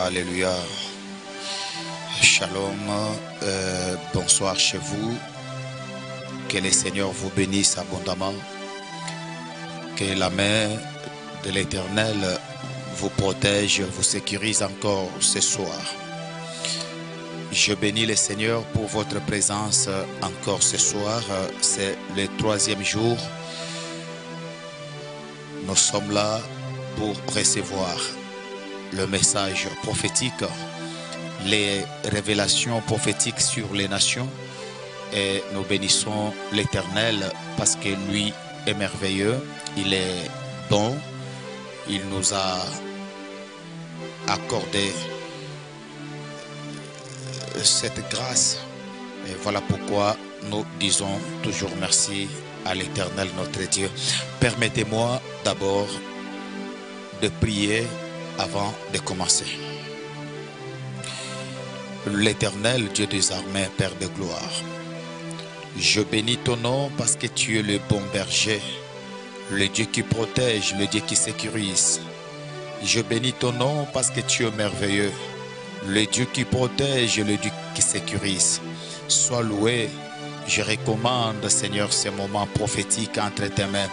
Alléluia. Shalom. Bonsoir chez vous. Que le Seigneur vous bénisse abondamment. Que la main de l'Éternel vous protège, vous sécurise encore ce soir. Je bénis le Seigneur pour votre présence encore ce soir. C'est le 3e jour. Nous sommes là pour recevoir le message prophétique, les révélations prophétiques sur les nations. Et nous bénissons l'Éternel parce que lui est merveilleux, il est bon, il nous a accordé cette grâce. Et voilà pourquoi nous disons toujours merci à l'Éternel notre Dieu. Permettez-moi d'abord de prier avant de commencer. L'Éternel, Dieu des armées, Père de gloire, je bénis ton nom parce que tu es le bon berger, le Dieu qui protège, le Dieu qui sécurise. Je bénis ton nom parce que tu es merveilleux, le Dieu qui protège, le Dieu qui sécurise. Sois loué. Je recommande, Seigneur, ces moments prophétiques entre tes mains.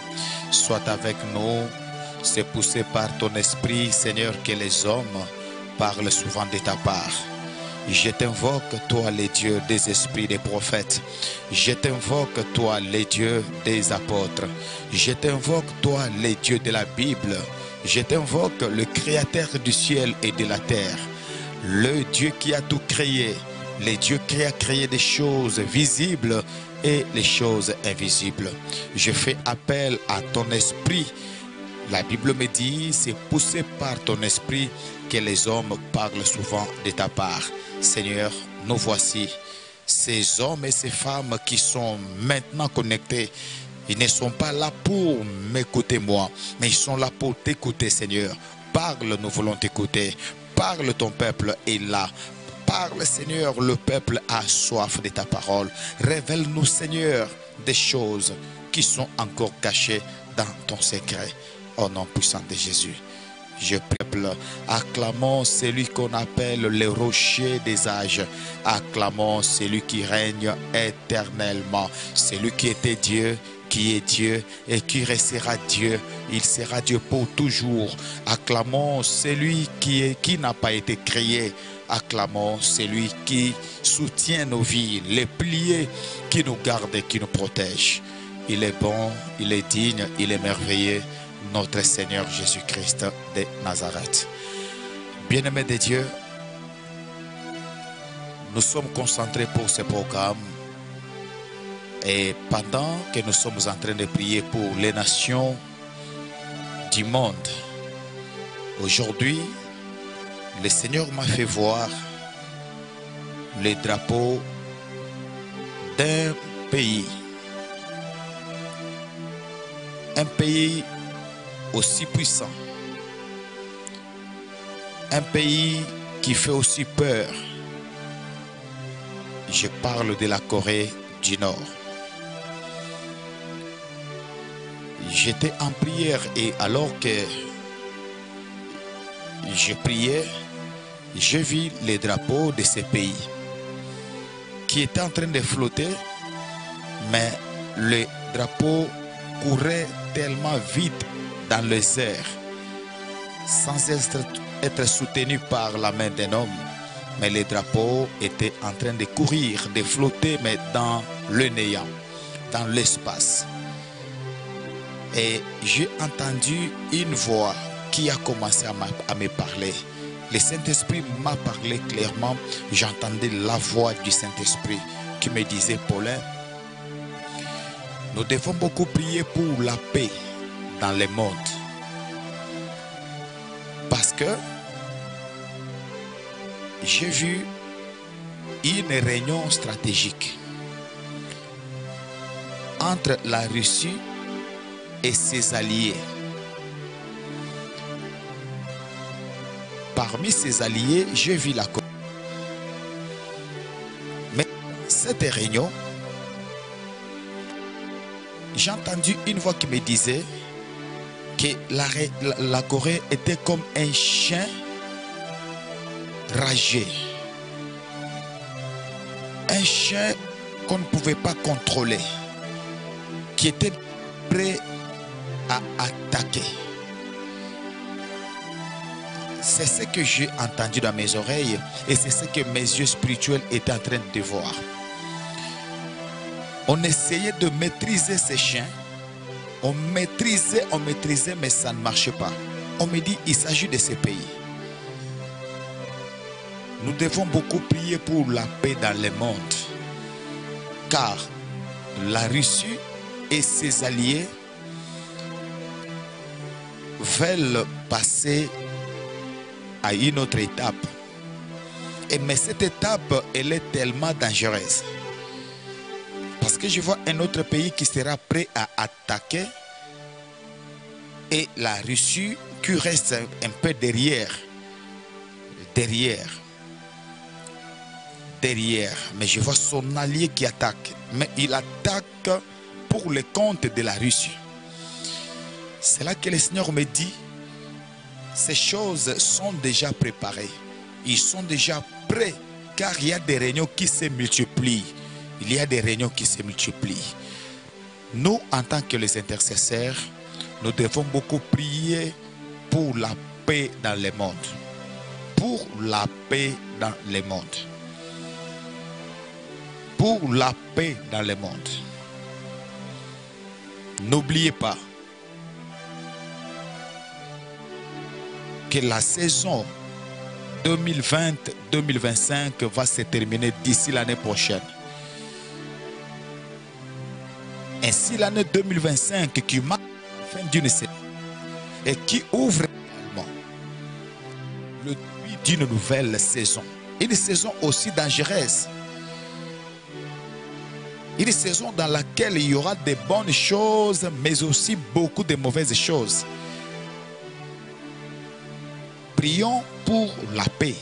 Sois avec nous. C'est poussé par ton esprit, Seigneur, que les hommes parlent souvent de ta part. Je t'invoque, toi, les dieux des esprits des prophètes. Je t'invoque, toi, les dieux des apôtres. Je t'invoque, toi, les dieux de la Bible. Je t'invoque, le créateur du ciel et de la terre. Le Dieu qui a tout créé. Le Dieu qui a créé des choses visibles et les choses invisibles. Je fais appel à ton esprit. La Bible me dit, c'est poussé par ton esprit que les hommes parlent souvent de ta part. Seigneur, nous voici, ces hommes et ces femmes qui sont maintenant connectés. Ils ne sont pas là pour m'écouter moi, mais ils sont là pour t'écouter, Seigneur. Parle, nous voulons t'écouter. Parle, ton peuple est là. Parle, Seigneur, le peuple a soif de ta parole. Révèle-nous, Seigneur, des choses qui sont encore cachées dans ton secret. Au nom puissant de Jésus, je peuple, acclamons celui qu'on appelle le rocher des âges. Acclamons celui qui règne éternellement. Celui qui était Dieu, qui est Dieu et qui restera Dieu. Il sera Dieu pour toujours. Acclamons celui qui n'a pas été créé. Acclamons celui qui soutient nos vies, les piliers qui nous gardent et qui nous protègent. Il est bon, il est digne, il est merveilleux. Notre Seigneur Jésus-Christ de Nazareth. Bien-aimés de Dieu, nous sommes concentrés pour ce programme et pendant que nous sommes en train de prier pour les nations du monde, aujourd'hui, le Seigneur m'a fait voir le drapeau d'un pays. Un pays aussi puissant, un pays qui fait aussi peur. Je parle de la Corée du Nord. J'étais en prière et alors que je priais, je vis les drapeaux de ces pays qui étaient en train de flotter, mais le drapeau courait tellement vite dans les airs, sans être soutenu par la main d'un homme. Mais les drapeaux étaient en train de courir, de flotter, mais dans le néant, dans l'espace. Et j'ai entendu une voix qui a commencé à me parler. Le Saint-Esprit m'a parlé clairement. J'entendais la voix du Saint-Esprit qui me disait, Paulin, nous devons beaucoup prier pour la paix dans le monde. Parce que j'ai vu une réunion stratégique entre la Russie et ses alliés. Parmi ses alliés, j'ai vu la Corée. Mais cette réunion, j'ai entendu une voix qui me disait que la Corée était comme un chien ragé. Un chien qu'on ne pouvait pas contrôler, qui était prêt à attaquer. C'est ce que j'ai entendu dans mes oreilles et c'est ce que mes yeux spirituels étaient en train de voir. On essayait de maîtriser ces chiens. On maîtrisait, mais ça ne marchait pas. On me dit, il s'agit de ces pays. Nous devons beaucoup prier pour la paix dans le monde. Car la Russie et ses alliés veulent passer à une autre étape. Mais cette étape, elle est tellement dangereuse. Parce que je vois un autre pays qui sera prêt à attaquer et la Russie qui reste un peu derrière. Mais je vois son allié qui attaque. Mais il attaque pour le compte de la Russie. C'est là que le Seigneur me dit, ces choses sont déjà préparées. Ils sont déjà prêts, car il y a des réunions qui se multiplient. Il y a des réunions qui se multiplient. Nous, en tant que les intercesseurs, nous devons beaucoup prier pour la paix dans le monde. Pour la paix dans le monde. Pour la paix dans le monde. N'oubliez pas que la saison 2020-2025 va se terminer d'ici l'année prochaine. Ainsi, l'année 2025 qui marque la fin d'une saison et qui ouvre également le début d'une nouvelle saison. Une saison aussi dangereuse. Une saison dans laquelle il y aura de bonnes choses, mais aussi beaucoup de mauvaises choses. Prions pour la paix.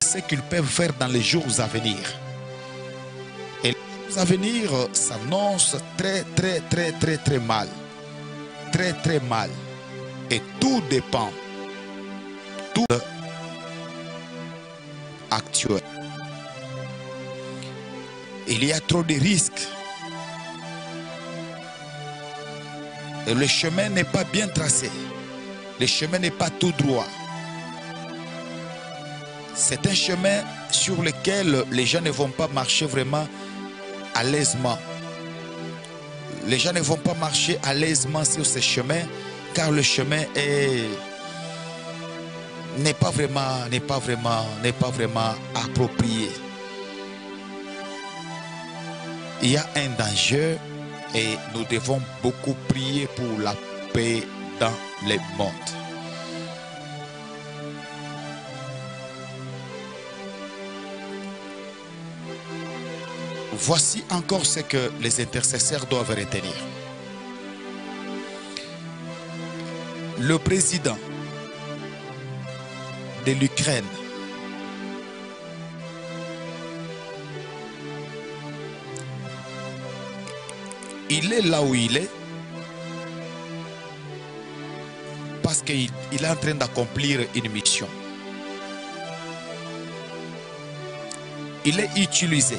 Ce qu'ils peuvent faire dans les jours à venir. Et les jours à venir s'annoncent très mal. Très mal. Et tout dépend. Tout actuel. Il y a trop de risques. Et le chemin n'est pas bien tracé. Le chemin n'est pas tout droit. C'est un chemin sur lequel les gens ne vont pas marcher vraiment à l'aisement. Les gens ne vont pas marcher à l'aisement sur ce chemin, car le chemin n'est pas vraiment approprié. Il y a un danger et nous devons beaucoup prier pour la paix dans le monde. Voici encore ce que les intercesseurs doivent retenir. Le président de l'Ukraine il est là où il est parce qu'il est en train d'accomplir une mission. Il est utilisé.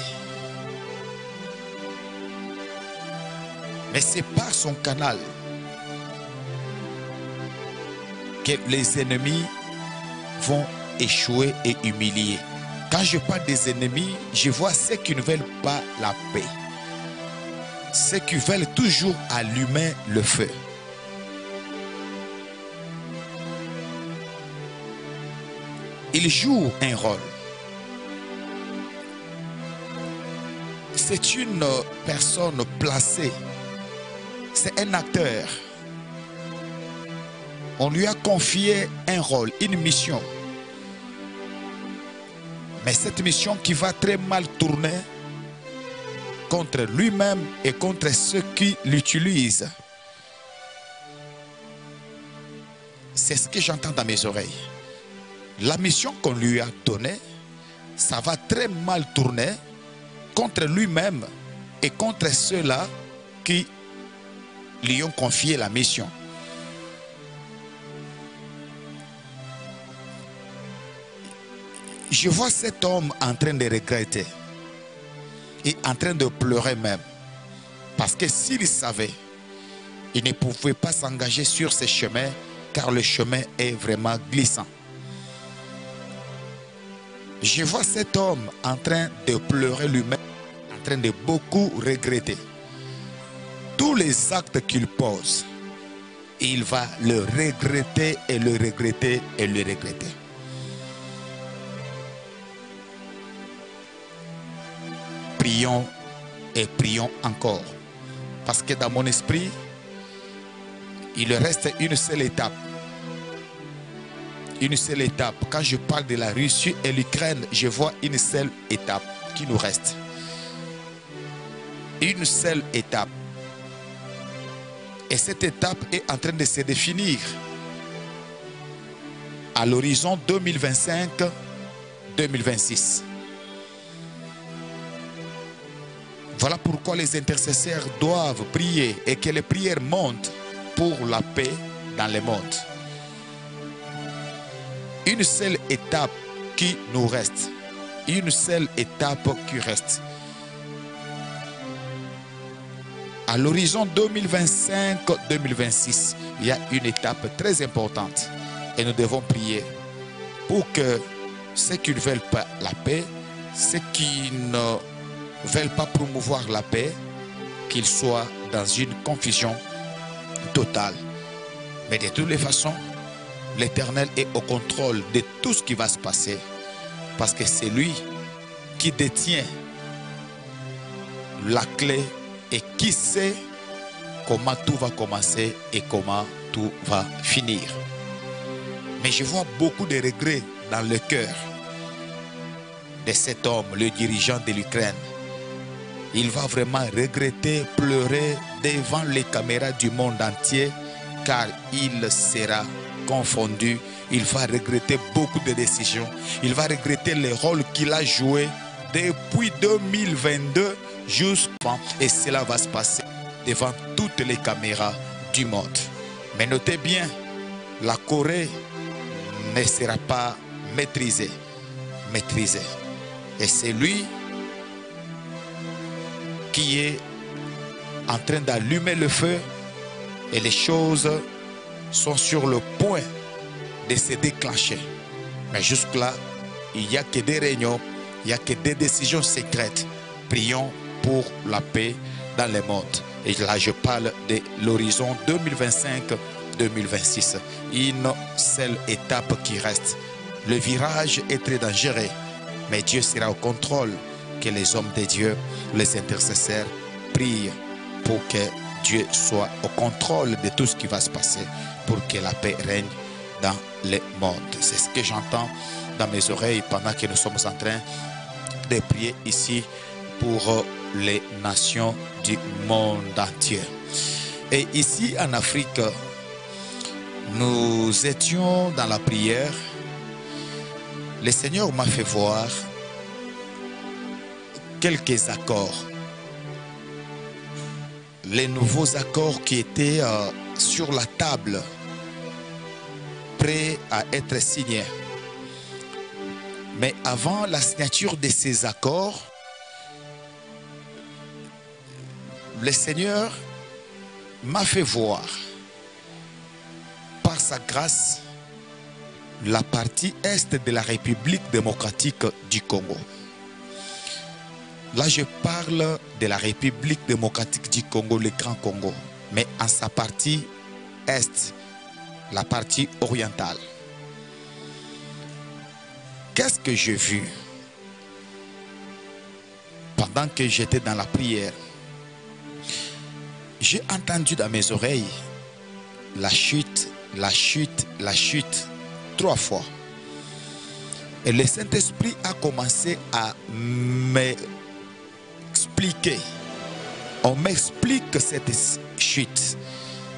Mais c'est par son canal que les ennemis vont échouer et humilier. Quand je parle des ennemis, je vois ceux qui ne veulent pas la paix. Ceux qui veulent toujours allumer le feu. Il joue un rôle. C'est une personne placée. C'est un acteur. On lui a confié un rôle, une mission. Mais cette mission qui va très mal tourner contre lui-même et contre ceux qui l'utilisent. C'est ce que j'entends dans mes oreilles. La mission qu'on lui a donnée, ça va très mal tourner contre lui-même et contre ceux-là qui lui ont confié la mission. Je vois cet homme en train de regretter et en train de pleurer même. Parce que s'il savait, il ne pouvait pas s'engager sur ce chemin car le chemin est vraiment glissant. Je vois cet homme en train de pleurer lui-même, en train de beaucoup regretter. Tous les actes qu'il pose, il va le regretter et le regretter et le regretter. Prions et prions encore. Parce que dans mon esprit, il reste une seule étape. Une seule étape. Quand je parle de la Russie et l'Ukraine, je vois une seule étape qui nous reste. Une seule étape. Et cette étape est en train de se définir à l'horizon 2025-2026. Voilà pourquoi les intercesseurs doivent prier et que les prières montent pour la paix dans le monde. Une seule étape qui nous reste. Une seule étape qui reste. À l'horizon 2025-2026, il y a une étape très importante. Et nous devons prier pour que ceux qui ne veulent pas la paix, ceux qui ne veulent pas promouvoir la paix, qu'ils soient dans une confusion totale. Mais de toutes les façons, l'Éternel est au contrôle de tout ce qui va se passer. Parce que c'est lui qui détient la clé et qui sait comment tout va commencer et comment tout va finir. Mais je vois beaucoup de regrets dans le cœur de cet homme, le dirigeant de l'Ukraine. Il va vraiment regretter, pleurer devant les caméras du monde entier car il sera confondu. Il va regretter beaucoup de décisions. Il va regretter le rôle qu'il a joué depuis 2022 jusqu'à... Et cela va se passer devant toutes les caméras du monde. Mais notez bien, la Corée ne sera pas maîtrisée. Et c'est lui qui est en train d'allumer le feu et les choses sont sur le point de se déclencher. Mais jusque-là, il n'y a que des réunions, il n'y a que des décisions secrètes. Prions pour la paix dans le monde. Et là, je parle de l'horizon 2025-2026. Une seule étape qui reste. Le virage est très dangereux, mais Dieu sera au contrôle. Que les hommes de Dieu, les intercesseurs, prient pour que Dieu soit au contrôle de tout ce qui va se passer, pour que la paix règne dans le monde. C'est ce que j'entends dans mes oreilles pendant que nous sommes en train de prier ici pour les nations du monde entier. Et ici en Afrique, nous étions dans la prière. Le Seigneur m'a fait voir quelques accords. Les nouveaux accords qui étaient sur la table, prêts à être signés. Mais avant la signature de ces accords, le Seigneur m'a fait voir, par sa grâce, la partie est de la République démocratique du Congo. Là, je parle de la République démocratique du Congo, le Grand Congo, mais en sa partie est, la partie orientale. Qu'est-ce que j'ai vu pendant que j'étais dans la prière? J'ai entendu dans mes oreilles la chute, la chute, la chute, 3 fois. Et le Saint-Esprit a commencé à m'expliquer. On m'explique cette chute.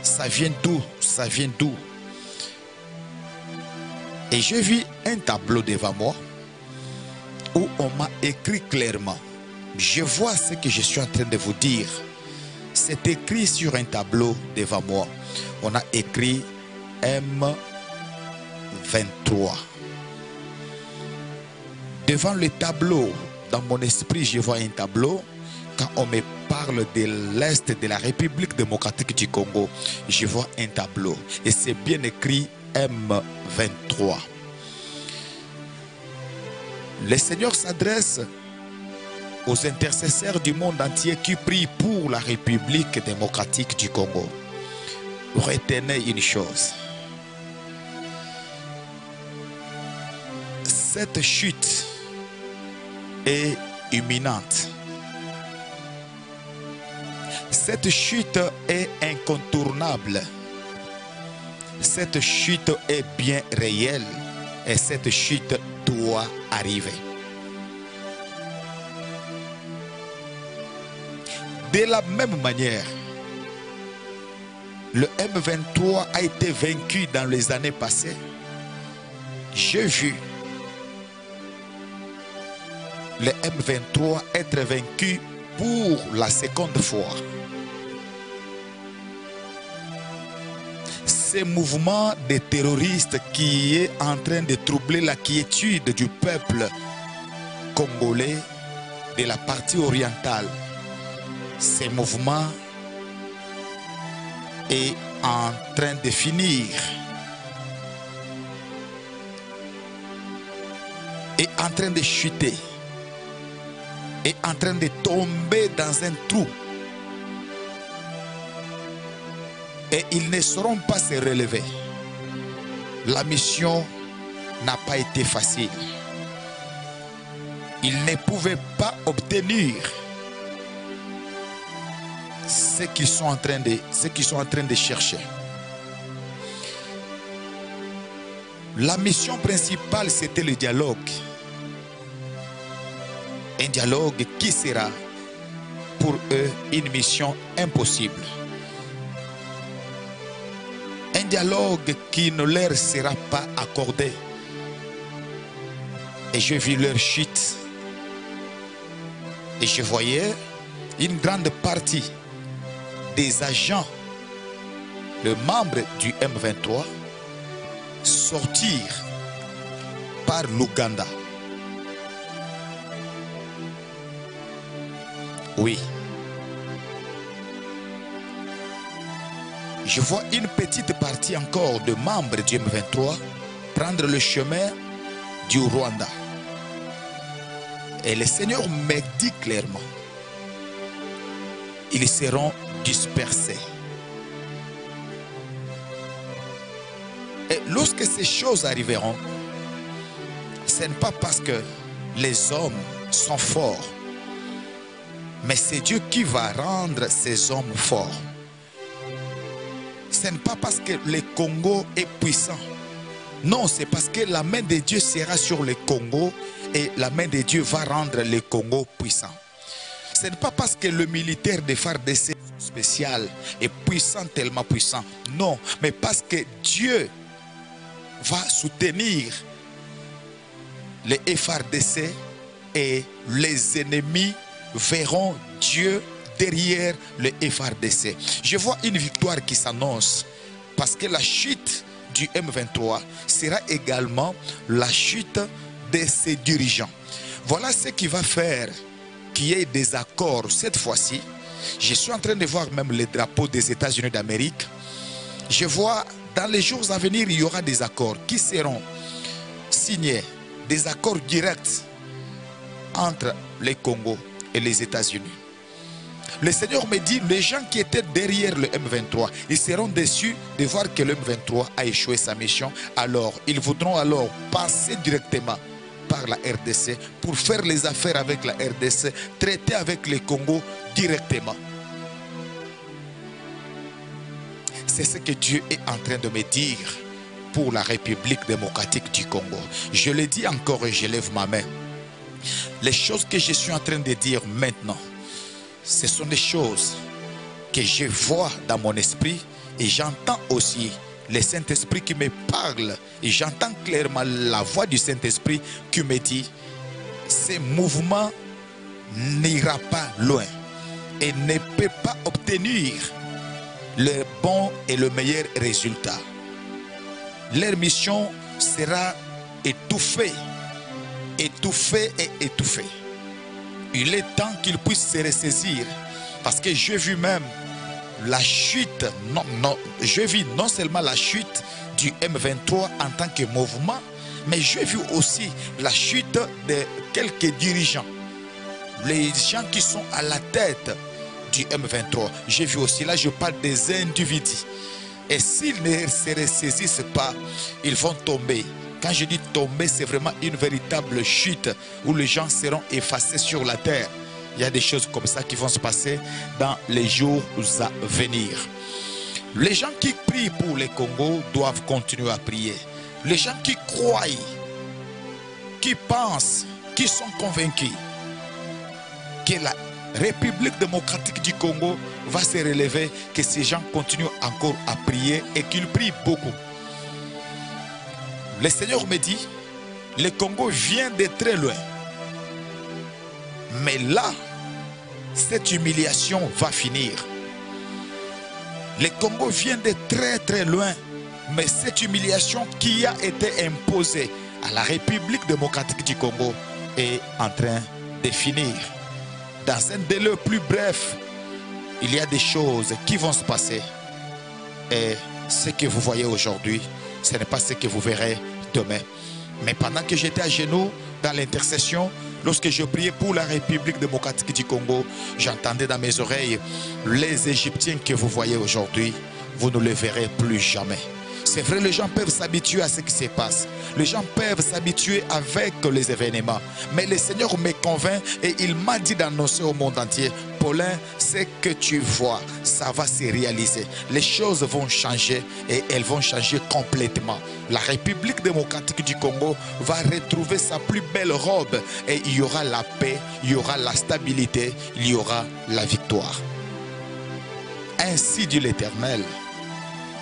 Ça vient d'où? Ça vient d'où? Et j'ai vu un tableau devant moi où on m'a écrit clairement. Je vois ce que je suis en train de vous dire. C'est écrit sur un tableau devant moi. On a écrit M23. Devant le tableau, dans mon esprit, je vois un tableau. Quand on me parle de l'Est de la République démocratique du Congo, je vois un tableau. Et c'est bien écrit M23. Le Seigneur s'adresse aux intercesseurs du monde entier qui prient pour la République démocratique du Congo. Retenez une chose. Cette chute est imminente. Cette chute est incontournable. Cette chute est bien réelle et cette chute doit arriver. De la même manière, le M23 a été vaincu dans les années passées. J'ai vu le M23 être vaincu pour la seconde fois. Ce mouvement de terroristes qui est en train de troubler la quiétude du peuple congolais de la partie orientale, ce mouvement est en train de finir, est en train de chuter, est en train de tomber dans un trou. Et ils ne sauront pas se relever. La mission n'a pas été facile. Ils ne pouvaient pas obtenir ce qu'ils sont en train de chercher. La mission principale, c'était le dialogue. Un dialogue qui sera pour eux une mission impossible. Un dialogue qui ne leur sera pas accordé. Et je vis leur chute. Et je voyais une grande partie des agents, les membres du M23, sortir par l'Ouganda. Oui. Je vois une petite partie encore de membres du M23 prendre le chemin du Rwanda. Et le Seigneur me dit clairement, ils seront dispersés. Et lorsque ces choses arriveront, ce n'est pas parce que les hommes sont forts, mais c'est Dieu qui va rendre ces hommes forts. Ce n'est pas parce que le Congo est puissant. Non, c'est parce que la main de Dieu sera sur le Congo et la main de Dieu va rendre le Congo puissant. Ce n'est pas parce que le militaire de FARDC spécial est puissant, tellement puissant. Non, mais parce que Dieu va soutenir les FARDC et les ennemis verront Dieu derrière le FARDC. Je vois une victoire qui s'annonce parce que la chute du M23 sera également la chute de ses dirigeants. Voilà ce qui va faire qu'il y ait des accords cette fois-ci. Je suis en train de voir même les drapeaux des États-Unis d'Amérique. Je vois dans les jours à venir, il y aura des accords qui seront signés, des accords directs entre le Congo et les États-Unis. Le Seigneur me dit, les gens qui étaient derrière le M23, ils seront déçus de voir que le M23 a échoué sa mission. Alors, ils voudront alors passer directement par la RDC pour faire les affaires avec la RDC, traiter avec le Congo directement. C'est ce que Dieu est en train de me dire pour la République démocratique du Congo. Je le dis encore et je lève ma main. Les choses que je suis en train de dire maintenant, ce sont des choses que je vois dans mon esprit et j'entends aussi le Saint-Esprit qui me parle et j'entends clairement la voix du Saint-Esprit qui me dit ce mouvement n'ira pas loin et ne peut pas obtenir le bon et le meilleur résultat. Leur mission sera étouffée étouffé et étouffé. Il est temps qu'il puisse se ressaisir, parce que j'ai vu même la chute, j'ai vu non seulement la chute du M23 en tant que mouvement, mais j'ai vu aussi la chute de quelques dirigeants, les gens qui sont à la tête du M23. J'ai vu aussi, là je parle des individus. Et s'ils ne se ressaisissent pas, ils vont tomber. Quand je dis tomber, c'est vraiment une véritable chute où les gens seront effacés sur la terre. Il y a des choses comme ça qui vont se passer dans les jours à venir. Les gens qui prient pour le Congo doivent continuer à prier. Les gens qui croient, qui pensent, qui sont convaincus que la République démocratique du Congo va se relever, que ces gens continuent encore à prier et qu'ils prient beaucoup. Le Seigneur me dit, le Congo vient de très loin. Mais là, cette humiliation va finir. Le Congo vient de très loin, mais cette humiliation qui a été imposée à la République démocratique du Congo est en train de finir. Dans un délai plus bref, il y a des choses qui vont se passer. Et ce que vous voyez aujourd'hui, ce n'est pas ce que vous verrez demain. Mais pendant que j'étais à genoux dans l'intercession, lorsque je priais pour la République démocratique du Congo, j'entendais dans mes oreilles, les Égyptiens que vous voyez aujourd'hui, vous ne les verrez plus jamais. C'est vrai, les gens peuvent s'habituer à ce qui se passe. Les gens peuvent s'habituer avec les événements. Mais le Seigneur me convainc et il m'a dit d'annoncer au monde entier, Paulin, ce que tu vois, ça va se réaliser. Les choses vont changer et elles vont changer complètement. La République démocratique du Congo va retrouver sa plus belle robe et il y aura la paix, il y aura la stabilité, il y aura la victoire. Ainsi dit l'Éternel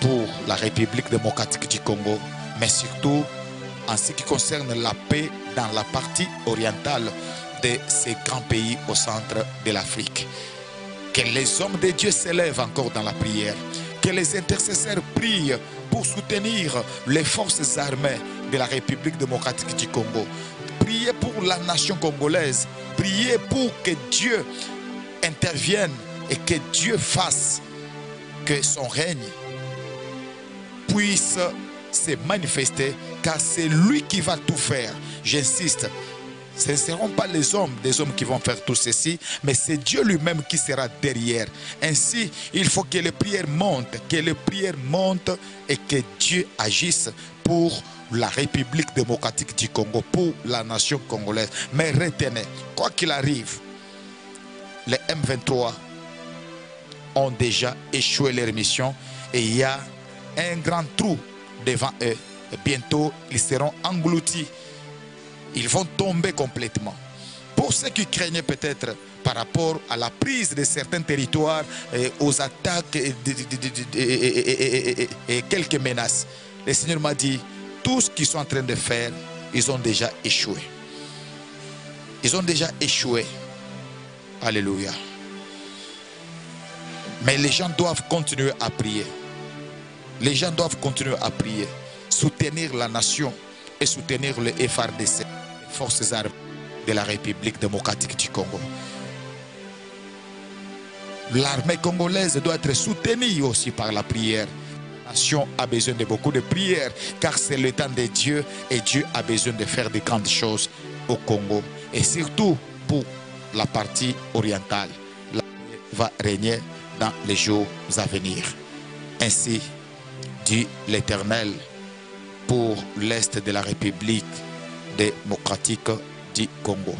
pour la République démocratique du Congo, mais surtout en ce qui concerne la paix dans la partie orientale de ces grands pays au centre de l'Afrique. Que les hommes de Dieu s'élèvent encore dans la prière, que les intercesseurs prient pour soutenir les forces armées de la République démocratique du Congo. Priez pour la nation congolaise, priez pour que Dieu intervienne et que Dieu fasse que son règne puisse se manifester, car c'est lui qui va tout faire. J'insiste, ce ne seront pas les hommes, des hommes qui vont faire tout ceci, mais c'est Dieu lui-même qui sera derrière. Ainsi, il faut que les prières montent, et que Dieu agisse pour la République démocratique du Congo, pour la nation congolaise. Mais retenez, quoi qu'il arrive, les M23 ont déjà échoué leur mission et il y a un grand trou devant eux. Et bientôt, ils seront engloutis. Ils vont tomber complètement. Pour ceux qui craignaient peut-être par rapport à la prise de certains territoires, aux attaques et quelques menaces, le Seigneur m'a dit, tout ce qu'ils sont en train de faire, ils ont déjà échoué. Ils ont déjà échoué. Alléluia. Mais les gens doivent continuer à prier. Les gens doivent continuer à prier, soutenir la nation et soutenir le FARDC, les forces armées de la République démocratique du Congo. L'armée congolaise doit être soutenue aussi par la prière. La nation a besoin de beaucoup de prières, car c'est le temps de Dieu et Dieu a besoin de faire de grandes choses au Congo. Et surtout pour la partie orientale, la paix va régner dans les jours à venir. Ainsi dit l'Éternel pour l'Est de la République démocratique du Congo.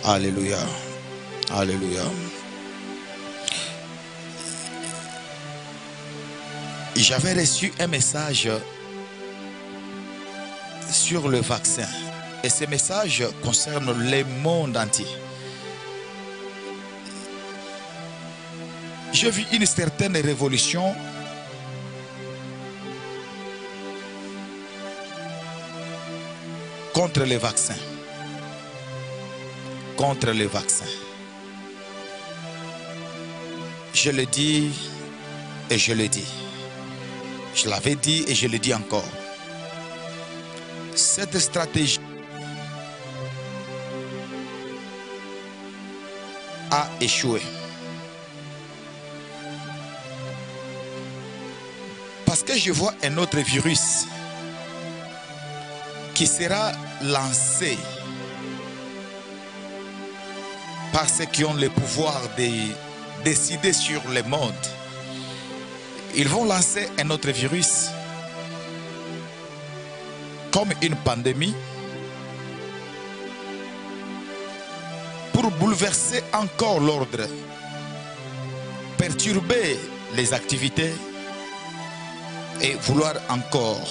Alléluia. Alléluia. J'avais reçu un message sur le vaccin. Et ce message concerne le monde entier. J'ai vu une certaine révolution contre les vaccins. Contre les vaccins. Je le dis et je le dis. Je l'avais dit et je le dis encore. Cette stratégie a échoué. Parce que je vois un autre virus qui sera lancé par ceux qui ont le pouvoir de décider sur le monde. Ils vont lancer un autre virus comme une pandémie pour bouleverser encore l'ordre, perturber les activités et vouloir encore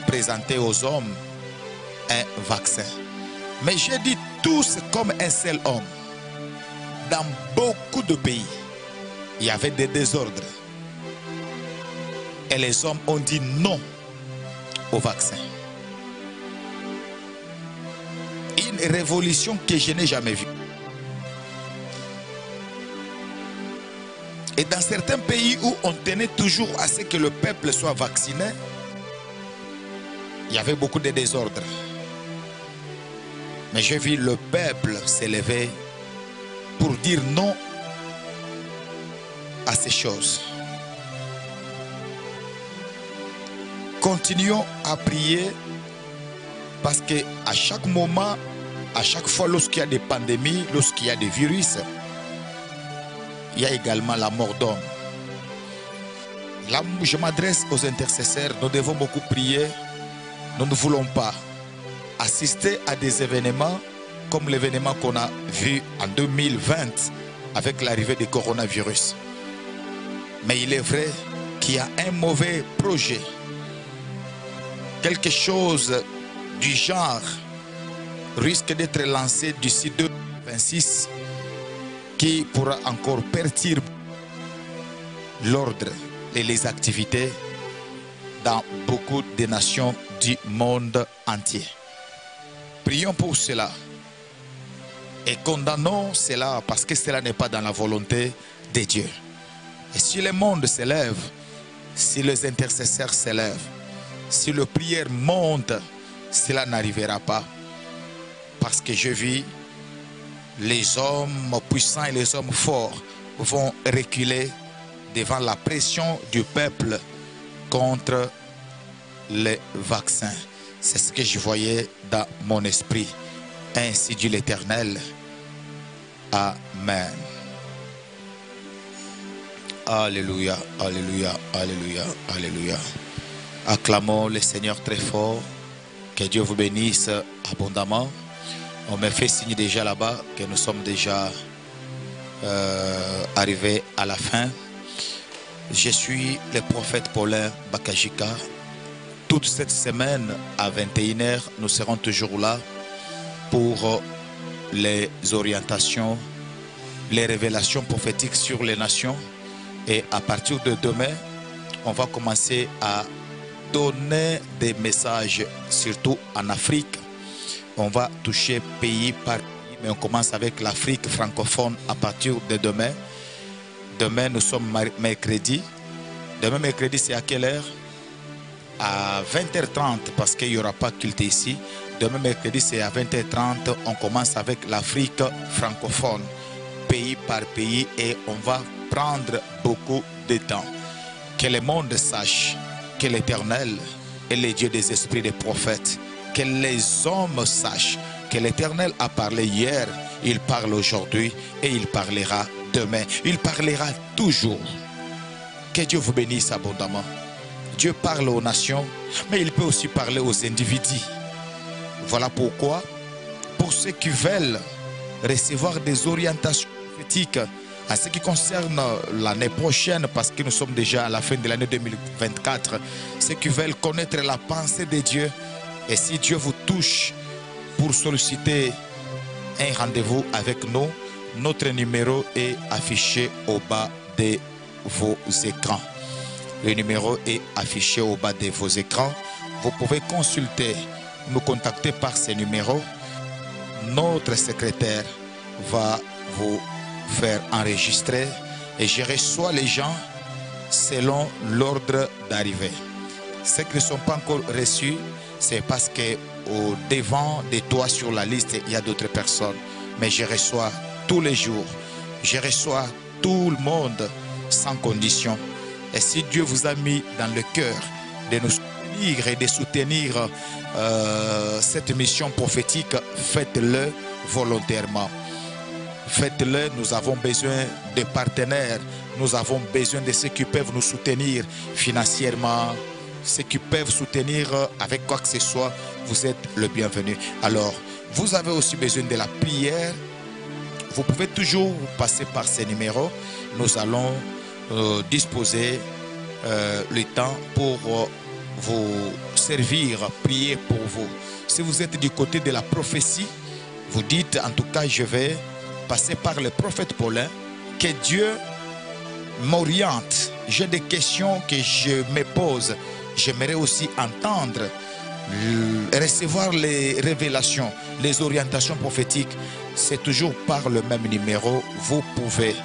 présenter aux hommes un vaccin. Mais j'ai dit tous comme un seul homme. Dans beaucoup de pays, il y avait des désordres. Et les hommes ont dit non au vaccin. Une révolution que je n'ai jamais vue. Et dans certains pays où on tenait toujours à ce que le peuple soit vacciné, il y avait beaucoup de désordres. Mais j'ai vu le peuple s'élever pour dire non à ces choses. Continuons à prier parce qu'à chaque moment, à chaque fois lorsqu'il y a des pandémies, lorsqu'il y a des virus, il y a également la mort d'homme. Là, je m'adresse aux intercesseurs, nous devons beaucoup prier. Nous ne voulons pas assister à des événements comme l'événement qu'on a vu en 2020 avec l'arrivée du coronavirus. Mais il est vrai qu'il y a un mauvais projet. Quelque chose du genre risque d'être lancé d'ici 2026 qui pourra encore perturber l'ordre et les activités dans beaucoup de nations du monde entier. Prions pour cela et condamnons cela parce que cela n'est pas dans la volonté de Dieu. Et si le monde s'élève, si les intercesseurs s'élèvent, si la prière monte, cela n'arrivera pas. Parce que je vis les hommes puissants et les hommes forts vont reculer devant la pression du peuple contre les vaccins. C'est ce que je voyais dans mon esprit. Ainsi dit l'Éternel. Amen. Alléluia, alléluia, alléluia, alléluia. Acclamons le Seigneur très fort. Que Dieu vous bénisse abondamment. On me fait signe déjà là-bas que nous sommes déjà arrivés à la fin. Je suis le prophète Paulin Bakajika. Toute cette semaine à 21h, nous serons toujours là pour les orientations, les révélations prophétiques sur les nations. Et à partir de demain, on va commencer à donner des messages, surtout en Afrique. On va toucher pays par pays, mais on commence avec l'Afrique francophone à partir de demain. Demain, nous sommes mercredi. Demain, mercredi, c'est à quelle heure? À 20h30, parce qu'il n'y aura pas culte ici. Demain, mercredi, c'est à 20h30. On commence avec l'Afrique francophone, pays par pays, et on va prendre beaucoup de temps. Que le monde sache que l'Éternel est le Dieu des esprits des prophètes. Que les hommes sachent que l'Éternel a parlé hier, il parle aujourd'hui et il parlera demain. Il parlera toujours. Que Dieu vous bénisse abondamment. Dieu parle aux nations, mais il peut aussi parler aux individus. Voilà pourquoi, pour ceux qui veulent recevoir des orientations prophétiques en ce qui concerne l'année prochaine, parce que nous sommes déjà à la fin de l'année 2024, ceux qui veulent connaître la pensée de Dieu, et si Dieu vous touche pour solliciter un rendez-vous avec nous, notre numéro est affiché au bas de vos écrans. Le numéro est affiché au bas de vos écrans. Vous pouvez consulter, nous contacter par ce numéro. Notre secrétaire va vous faire enregistrer et je reçois les gens selon l'ordre d'arrivée. Ceux qui ne sont pas encore reçus, c'est parce qu'au devant de toi sur la liste, il y a d'autres personnes. Mais je reçois tous les jours. Je reçois tout le monde sans condition. Et si Dieu vous a mis dans le cœur de nous soutenir et de soutenir cette mission prophétique, faites-le volontairement. Faites-le, nous avons besoin de partenaires, nous avons besoin de ceux qui peuvent nous soutenir financièrement, ceux qui peuvent soutenir avec quoi que ce soit, vous êtes le bienvenu. Alors, vous avez aussi besoin de la prière, vous pouvez toujours passer par ces numéros, nous allons disposer le temps pour vous servir, prier pour vous. Si vous êtes du côté de la prophétie, vous dites en tout cas je vais passer par le prophète Paulin, que Dieu m'oriente. J'ai des questions que je me pose. J'aimerais aussi entendre, recevoir les révélations, les orientations prophétiques. C'est toujours par le même numéro. Vous pouvez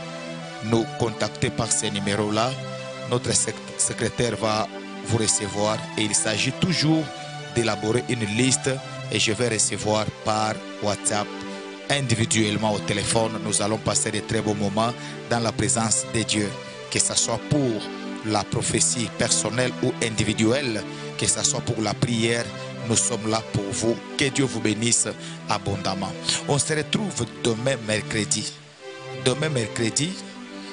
nous contacter par ces numéros-là. Notre secrétaire va vous recevoir et il s'agit toujours d'élaborer une liste et je vais recevoir par WhatsApp individuellement au téléphone. Nous allons passer de très beaux moments dans la présence de Dieu, que ce soit pour la prophétie personnelle ou individuelle, que ce soit pour la prière. Nous sommes là pour vous. Que Dieu vous bénisse abondamment. On se retrouve demain mercredi. Demain mercredi,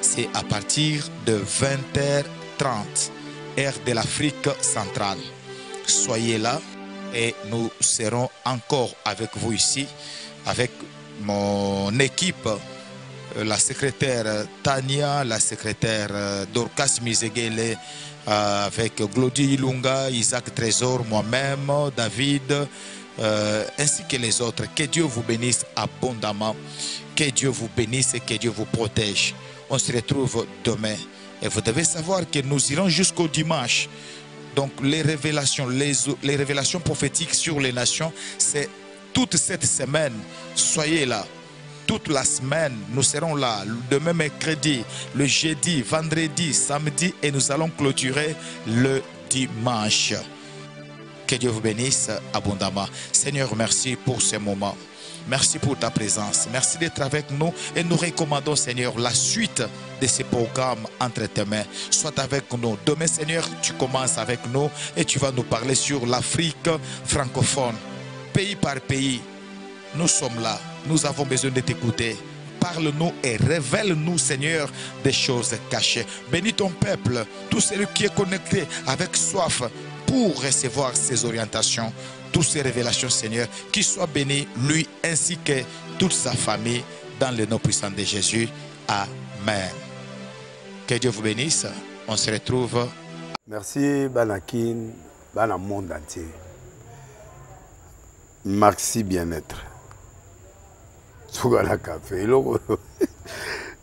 c'est à partir de 20h30, heure de l'Afrique centrale. Soyez là et nous serons encore avec vous ici, avec mon équipe, la secrétaire Tania, la secrétaire Dorcas Mizegele, avec Glody Ilunga, Isaac Trésor, moi-même, David, ainsi que les autres. Que Dieu vous bénisse abondamment, que Dieu vous bénisse et que Dieu vous protège. On se retrouve demain et vous devez savoir que nous irons jusqu'au dimanche. Donc les révélations prophétiques sur les nations, c'est toute cette semaine. Soyez là. Toute la semaine, nous serons là. Demain mercredi, le jeudi, vendredi, samedi et nous allons clôturer le dimanche. Que Dieu vous bénisse abondamment. Seigneur, merci pour ce moment. Merci pour ta présence. Merci d'être avec nous et nous recommandons, Seigneur, la suite de ces programmes entre tes mains. Sois avec nous. Demain, Seigneur, tu commences avec nous et tu vas nous parler sur l'Afrique francophone. Pays par pays, nous sommes là. Nous avons besoin de t'écouter. Parle-nous et révèle-nous, Seigneur, des choses cachées. Bénis ton peuple, tout celui qui est connecté avec soif pour recevoir ces orientations, toutes ces révélations, Seigneur, qu'il soit béni, lui ainsi que toute sa famille, dans le nom puissant de Jésus. Amen. Que Dieu vous bénisse. On se retrouve. Merci, Banakin, Bana monde entier. Maxi bien-être. Sougala café, le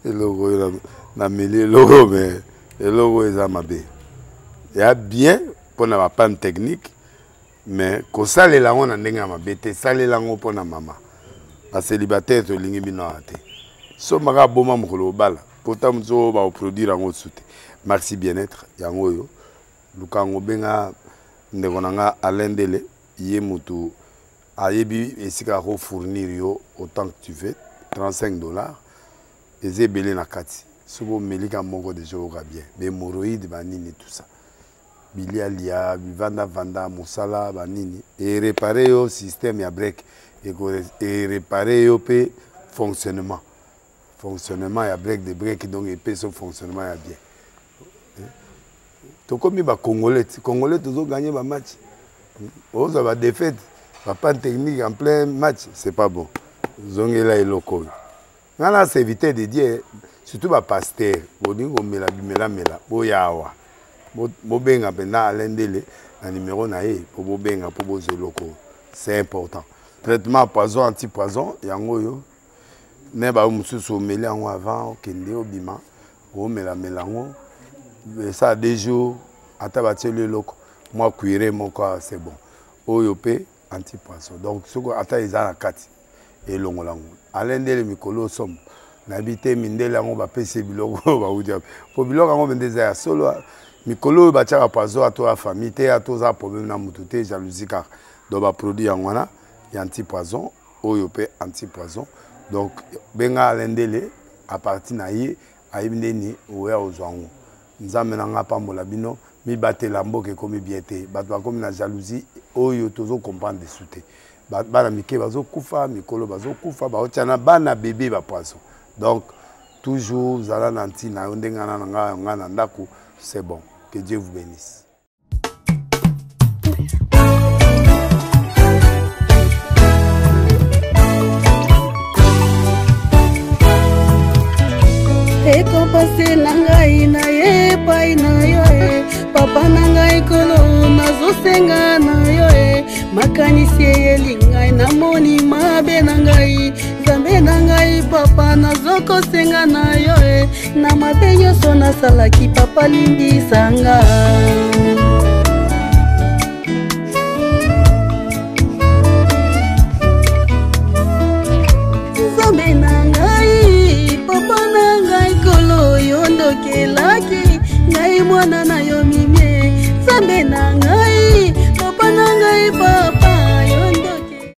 logo na mêlé logo mais le logo est amabé. Il y a bien pour na panne technique mais ko sale la on ndenga mabete sale la ngo pona mama. Ba célibataire to lingi bino ate. So maka boma mukolo bala. Pourtant mzo ba produire ngo soute. Maxi bien-être yango yo. Lukango benga ndekonanga alendele ye mutu Ayebi esika ko fournir yo autant que tu veux, $35. Et c'est belé na kati. Sobo melika moko de joga bien. Be hémorroïdes banini tout ça. Bilia lia, vanda musala banini. Et réparer yo système ya break et réparer yo pe fonctionnement. Fonctionnement ya break de break donc et pe son fonctionnement ya bien. To comme ba congolais toujours gagner ba match. On va défaite. Pas de technique en plein match, c'est pas bon. Zongela et loco. Nana c'est éviter de dire, surtout ba pasteur, bodingo mela mela, boyawa. Bobenga pena alendele, na numéro nae, pour bobenga pour boze loco. C'est important. Traitement poison anti-poison, yango yo. Ne ba mususu mela yango avant kende obima, o mela ngo. Ça a des jours, atabatie le loco. Moi cuire mon corps, c'est bon. Oyope anti-poisson. Donc, ce qu'on attend, ils ont la carte et l'ongolango. À l'un des mikolo somme, N'habité mindele yango ba pese biloko ba udia. Po biloko yango bendeza ya solo mikolo ba tchaka poison à toi famille te à tous a problème na mutu te jalousie car do ba produit yango na ya anti poison oyo pe anti poison donc benga lendele à partir na ye ayimdeni oya ozwango nzambe na nga pambola bino mi batela mboke komi biete bato bakomi na jalousie oyo tozo comprendre dessous te bana mike bazo kufa mikolo bazo kufa baotiana bana bébé ba poison donc toujours zala nanti na ndengana na nga na ndako c'est bon que Dieu vous bénisse. Eko pase nangai na ye pai na yo e papa nangai kolo nazo senga na yo e makanisi elingai na moni mabe nangai zambe nangai papa nazo kosenga na yo e na mabe nyonso nasalaki papa lindisanga